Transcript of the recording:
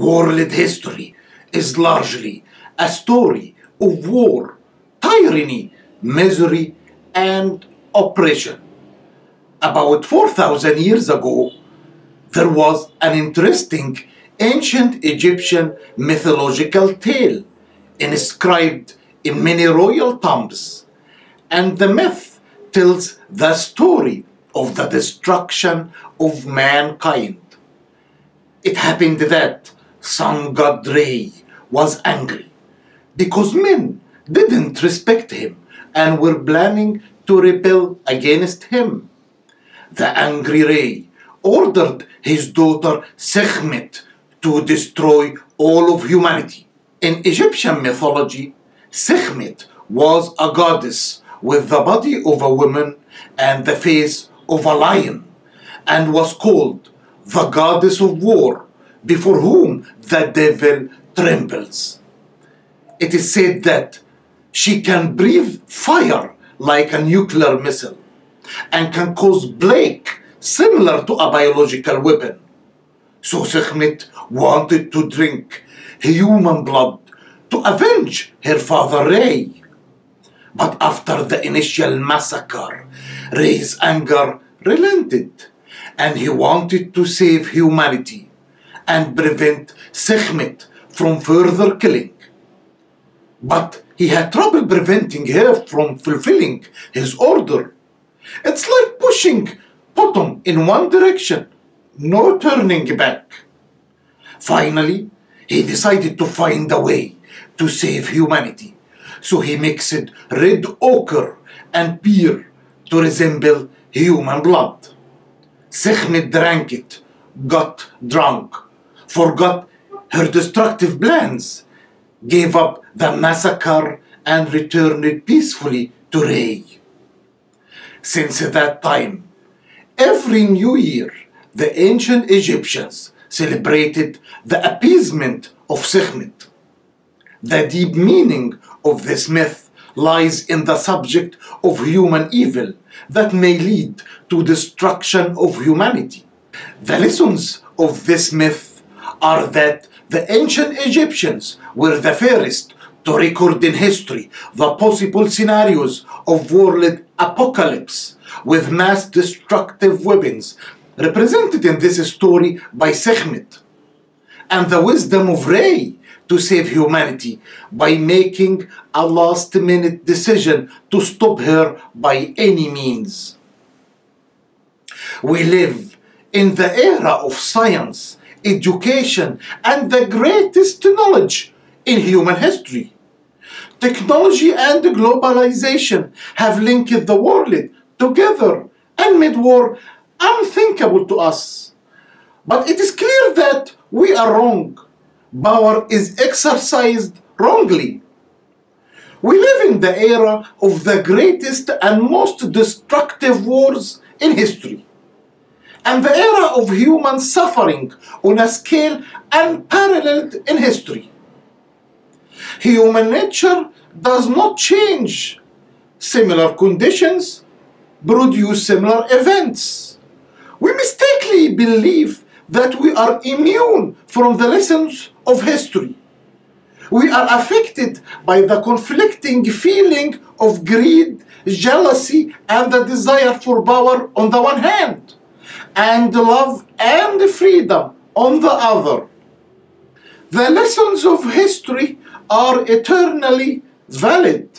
World history is largely a story of war, tyranny, misery, and oppression. About 4,000 years ago, there was an interesting ancient Egyptian mythological tale inscribed in many royal tombs, and the myth tells the story of the destruction of mankind. It happened that sun god Re was angry because men didn't respect him and were planning to rebel against him. The angry Re ordered his daughter Sekhmet to destroy all of humanity. In Egyptian mythology, Sekhmet was a goddess with the body of a woman and the face of a lion, and was called the goddess of war, before whom the devil trembles. It is said that she can breathe fire like a nuclear missile and can cause plague similar to a biological weapon. So Sekhmet wanted to drink human blood to avenge her father Re. But after the initial massacre, Re's anger relented, and he wanted to save humanity and prevent Sekhmet from further killing. But he had trouble preventing her from fulfilling his order. It's like pushing bottom in one direction, no turning back. Finally, he decided to find a way to save humanity. So he mixed red ochre and beer to resemble human blood. Sekhmet drank it, got drunk, forgot her destructive plans, gave up the massacre, and returned peacefully to Re. Since that time, every new year, the ancient Egyptians celebrated the appeasement of Sekhmet. The deep meaning of this myth lies in the subject of human evil that may lead to destruction of humanity. The lessons of this myth are that the ancient Egyptians were the first to record in history the possible scenarios of world apocalypse with mass destructive weapons, represented in this story by Sekhmet, and the wisdom of Re to save humanity by making a last-minute decision to stop her by any means. We live in the era of science, education, and the greatest knowledge in human history. Technology and globalization have linked the world together and made war unthinkable to us. But it is clear that we are wrong. Power is exercised wrongly. We live in the era of the greatest and most destructive wars in history, and the era of human suffering on a scale unparalleled in history. Human nature does not change. Similar conditions produce similar events. We mistakenly believe that we are immune from the lessons of history. We are affected by the conflicting feeling of greed, jealousy, and the desire for power on the one hand, and love and freedom on the other. The lessons of history are eternally valid.